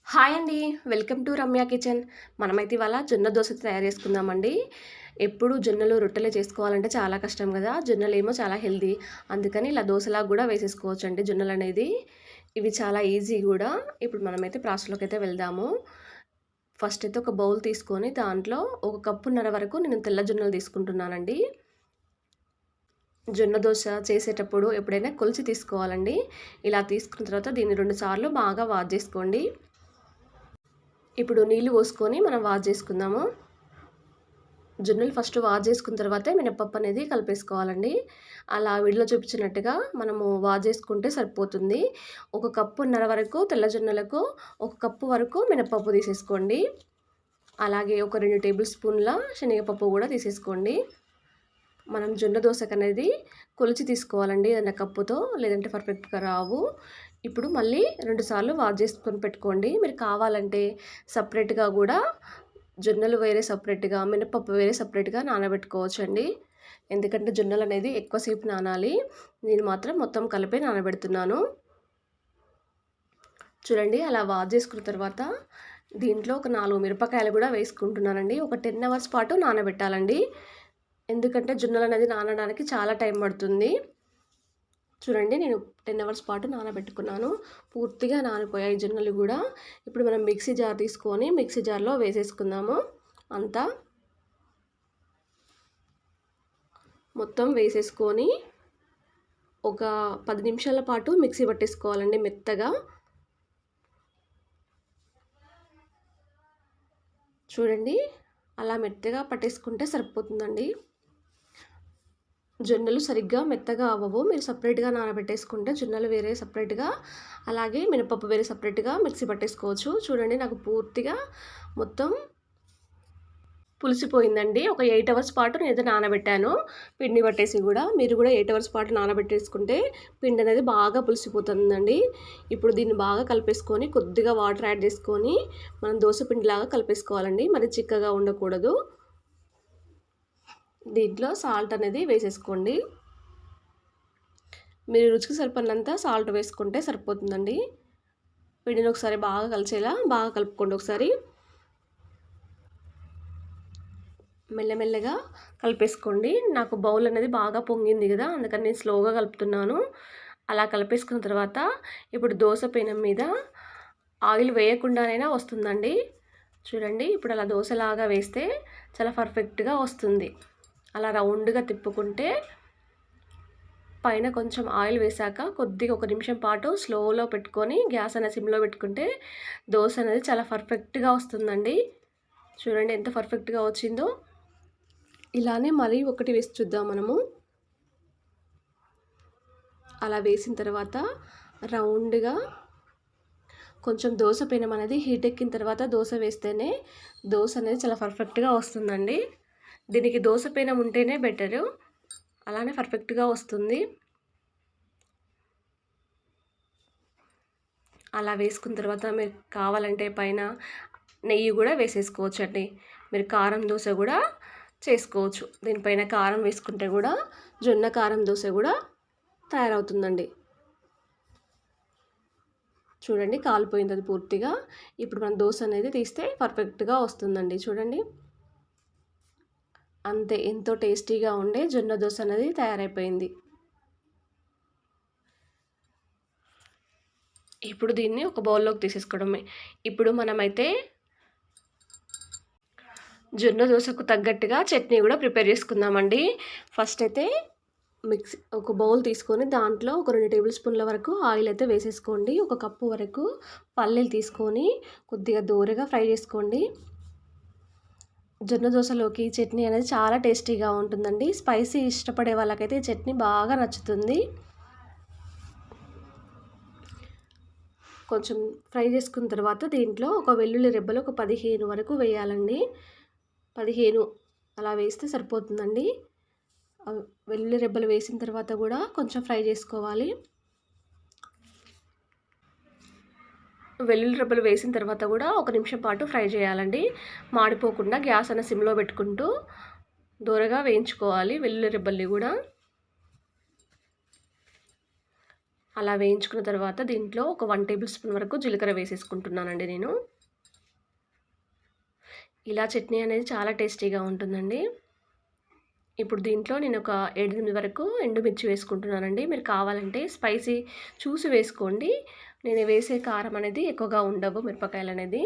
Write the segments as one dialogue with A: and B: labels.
A: Hi అండి. Welcome to Ramya kitchen. మనమైతే ఇవాళ జొన్న దోస తయారు చేసుకుందామండి. ఎప్పుడు జొన్నలు రొట్టెలే చేసుకోవాలంటే చాలా కష్టం కదా! జొన్నలేమో చాలా హెల్తీ. అందుకని ఇలా దోసలాగా కూడా వేసేసుకోవచ్చండి జొన్నలనేది. ఇవి చాలా ఈజీ కూడా. ఇప్పుడు మనమైతే ప్రాసెస్‌లోకైతే వెళ్దాము. ఫస్ట్ అయితే ఒక బౌల్ తీసుకొని దాంట్లో ఒక కప్పున్నర వరకు నేను తెల్ల జొన్నలు తీసుకుంటున్నానండి. జొన్న దోస చేసేటప్పుడు ఎప్పుడైనా కొలిచి తీసుకోవాలండి. ఇలా తీసుకున్న తర్వాత దీన్ని 2 సార్లు బాగా వాష్ చేసుకోండి. ఇప్పుడు నీళ్లు పోసుకొని మనం వాష్ చేసుకుందాము. జొన్నలు ఫస్ట్ వాష్ చేసుకున్న తర్వాతే మినపప్పు అనేది కలిపేసుకోవాలండి. అలా వీడియోలో చూపించినట్టుగా మనము వాష్ చేసుకుంటే సరిపోతుంది. ఒక కప్పున్నర వరకు తెల్ల జొన్నలకు ఒక కప్పు వరకు మినపప్పు తీసేసుకోండి. అలాగే ఒక 2 టేబుల్ స్పూన్ల శనగపప్పు కూడా తీసేసుకోండి. మనం జొన్న దోసకనేది కొలిచి తీసుకోవాలండి ఏదైనా కప్పుతో, లేదంటే పర్ఫెక్ట్‌గా రావు. ఇప్పుడు మళ్ళీ 2 సార్లు వాష్ చేసుకొని పెట్టుకోండి. మీరు కావాలంటే సపరేట్‌గా కూడా జొన్నలు వేరే సపరేట్‌గా, మినపప్పు వేరే సపరేట్‌గా నానబెట్టుకోవచ్చండి. ఎందుకంటే జొన్నలనేది ఎక్కువసేపు నానాలి. నేను మాత్రం మొత్తం కలిపే నానబెడుతున్నాను. చూడండి అలా వాష్ చేసుకున్న తర్వాత దీంట్లో ఒక 4 మిరపకాయలు కూడా వేసుకుంటున్నానండి. ఒక 10 అవర్స్ పాటు నానబెట్టాలండి. ఎందుకంటే జొన్నలనేది నానడానికి చాలా టైం పడుతుంది. చూడండి నేను 10 అవర్స్ పాటు నానబెట్టుకున్నాను. పూర్తిగా నానిపోయాయి జొన్నలు కూడా. ఇప్పుడు మనం మిక్సీ జార్ తీసుకొని మిక్సీ జార్లో వేసేసుకుందాము. అంతా మొత్తం వేసేసుకొని ఒక 10 నిమిషాల పాటు మిక్సీ పట్టేసుకోవాలండి మెత్తగా. చూడండి అలా మెత్తగా పట్టేసుకుంటే సరిపోతుందండి. జొన్నలు సరిగ్గా మెత్తగా అవ్వవు. మీరు సపరేట్‌గా నానబెట్టేసుకుంటే జొన్నలు వేరే సపరేట్‌గా, అలాగే మినపప్పు వేరే సపరేట్‌గా మిక్సీ పట్టేసుకోవచ్చు. చూడండి నాకు పూర్తిగా మొత్తం పులిసిపోయిందండి. ఒక 8 అవర్స్ పాటు నేనైతే నానబెట్టాను పిండి పట్టేసి కూడా. మీరు కూడా 8 అవర్స్ పాటు నానబెట్టేసుకుంటే పిండి అనేది బాగా పులిసిపోతుందండి. ఇప్పుడు దీన్ని బాగా కలిపేసుకొని కొద్దిగా వాటర్ యాడ్ చేసుకొని మనం దోస పిండిలాగా కలిపేసుకోవాలండి. మరి చిక్కగా ఉండకూడదు. దీంట్లో సాల్ట్ అనేది వేసేసుకోండి. మీరు రుచికి సరిపడినంత సాల్ట్ వేసుకుంటే సరిపోతుందండి. పిండిని ఒకసారి బాగా కలిసేలా బాగా కలుపుకోండి ఒకసారి. మెల్లమెల్లగా కలిపేసుకోండి. నాకు బౌల్ అనేది బాగా పొంగింది కదా! అందుకని నేను స్లోగా కలుపుతున్నాను. అలా కలిపేసుకున్న తర్వాత ఇప్పుడు దోస పెనం మీద ఆయిల్ వేయకుండానైనా వస్తుందండి. చూడండి ఇప్పుడు అలా దోసలాగా వేస్తే చాలా పర్ఫెక్ట్‌గా వస్తుంది. అలా రౌండ్‌గా తిప్పుకుంటే పైన కొంచెం ఆయిల్ వేశాక కొద్దిగా ఒక నిమిషం పాటు స్లోలో పెట్టుకొని గ్యాస్ అనేది సిమ్‌లో పెట్టుకుంటే దోస అనేది చాలా పర్ఫెక్ట్‌గా వస్తుందండి. చూడండి ఎంత పర్ఫెక్ట్‌గా వచ్చిందో. ఇలానే మళ్ళీ ఒకటి వేసి చూద్దాం మనము. అలా వేసిన తర్వాత రౌండ్‌గా కొంచెం దోస పెనం అనేది హీట్ ఎక్కిన తర్వాత దోస వేస్తేనే దోస అనేది చాలా పర్ఫెక్ట్‌గా వస్తుందండి. దీనికి దోస పెనం ఉంటేనే బెటరు. అలానే పర్ఫెక్ట్‌గా వస్తుంది. అలా వేసుకున్న తర్వాత మీరు కావాలంటే పైన నెయ్యి కూడా వేసేసుకోవచ్చండి. మీరు కారం దోస కూడా చేసుకోవచ్చు. దీనిపైన కారం వేసుకుంటే కూడా జొన్న కారం దోస కూడా తయారవుతుందండి. చూడండి కాలిపోయింది అది పూర్తిగా. ఇప్పుడు మనం దోస అనేది తీస్తే పర్ఫెక్ట్‌గా వస్తుందండి. చూడండి. అంతే ఎంతో టేస్టీగా ఉండే జొన్న దోస అనేది తయారైపోయింది. ఇప్పుడు దీన్ని ఒక బౌల్లోకి తీసేసుకోవడమే. ఇప్పుడు మనమైతే జొన్న దోసకు తగ్గట్టుగా చట్నీ కూడా ప్రిపేర్ చేసుకుందామండి. ఫస్ట్ అయితే ఒక బౌల్ తీసుకొని దాంట్లో ఒక 2 టేబుల్ స్పూన్ల వరకు ఆయిల్ అయితే వేసేసుకోండి. ఒక కప్పు వరకు పల్లీలు తీసుకొని కొద్దిగా దోరగా ఫ్రై చేసుకోండి. జొన్న దోసలోకి చట్నీ అనేది చాలా టేస్టీగా ఉంటుందండి. స్పైసీ ఇష్టపడే వాళ్ళకైతే ఈ చట్నీ బాగా నచ్చుతుంది. కొంచెం ఫ్రై చేసుకున్న తర్వాత దీంట్లో ఒక వెల్లుల్లి రెబ్బలు ఒక 15 వరకు వేయాలండి. 15 అలా వేస్తే సరిపోతుందండి. వెల్లుల్లి రెబ్బలు వేసిన తర్వాత కూడా కొంచెం ఫ్రై చేసుకోవాలి. వెల్లుల్లి రెబ్బలు వేసిన తర్వాత కూడా ఒక నిమిషం పాటు ఫ్రై చేయాలండి. మాడిపోకుండా గ్యాస్ అన్న సిమ్లో పెట్టుకుంటూ దూరగా వేయించుకోవాలి వెల్లుల్లి రెబ్బల్ని కూడా. అలా వేయించుకున్న తర్వాత దీంట్లో ఒక 1 టేబుల్ స్పూన్ వరకు జీలకర్ర వేసేసుకుంటున్నానండి నేను. ఇలా చట్నీ అనేది చాలా టేస్టీగా ఉంటుందండి. ఇప్పుడు దీంట్లో నేను ఒక 7, 8 వరకు ఎండుమిర్చి వేసుకుంటున్నానండి. మీరు కావాలంటే స్పైసీ చూసి వేసుకోండి. నేను వేసే కారం అనేది ఎక్కువగా ఉండవు మిరపకాయలనేది.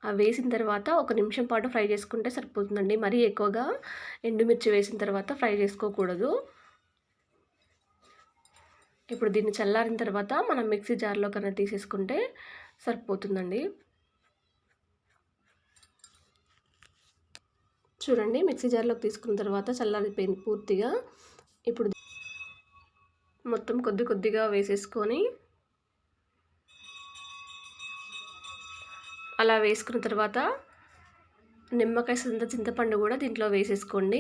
A: అవి వేసిన తర్వాత ఒక నిమిషం పాటు ఫ్రై చేసుకుంటే సరిపోతుందండి. మరీ ఎక్కువగా ఎండుమిర్చి వేసిన తర్వాత ఫ్రై చేసుకోకూడదు. ఇప్పుడు దీన్ని చల్లారిన తర్వాత మనం మిక్సీ జార్లో కన్నా తీసేసుకుంటే సరిపోతుందండి. చూడండి, మిక్సీ జార్లోకి తీసుకున్న తర్వాత చల్లారిపోయింది పూర్తిగా. ఇప్పుడు మొత్తం కొద్ది కొద్దిగా వేసేసుకొని అలా వేసుకున్న తర్వాత నిమ్మకాయ సొంత చింతపండు కూడా దీంట్లో వేసేసుకోండి.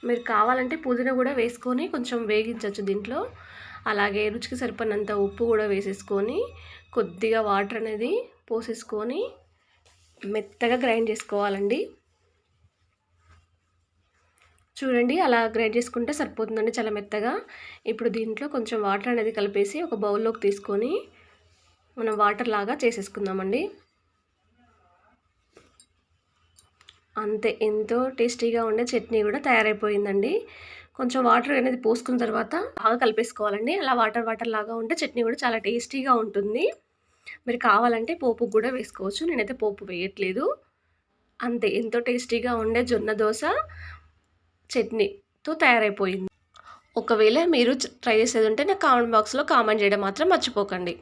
A: మీరు కావాలంటే పుదీనా కూడా వేసుకొని కొంచెం వేగించవచ్చు దీంట్లో. అలాగే రుచికి సరిపడినంత ఉప్పు కూడా వేసేసుకొని కొద్దిగా వాటర్ అనేది పోసేసుకొని మెత్తగా గ్రైండ్ చేసుకోవాలండి. చూడండి, అలా గ్రైండ్ చేసుకుంటే సరిపోతుందండి చాలా మెత్తగా. ఇప్పుడు దీంట్లో కొంచెం వాటర్ అనేది కలిపేసి ఒక బౌల్లోకి తీసుకొని మనం వాటర్ లాగా చేసేసుకుందామండి. అంతే, ఎంతో టేస్టీగా ఉండే చట్నీ కూడా తయారైపోయిందండి. కొంచెం వాటర్ అనేది పోసుకున్న తర్వాత బాగా కలిపేసుకోవాలండి. అలా వాటర్ లాగా ఉంటే చట్నీ కూడా చాలా టేస్టీగా ఉంటుంది. మీరు కావాలంటే పోపు కూడా వేసుకోవచ్చు. నేనైతే పోపు వేయట్లేదు. అంతే, ఎంతో టేస్టీగా ఉండే జొన్న దోస చట్నీతో తయారైపోయింది. ఒకవేళ మీరు ట్రై చేసేది ఉంటే నాకు కామెంట్ బాక్స్లో కామెంట్ చేయడం మాత్రం మర్చిపోకండి.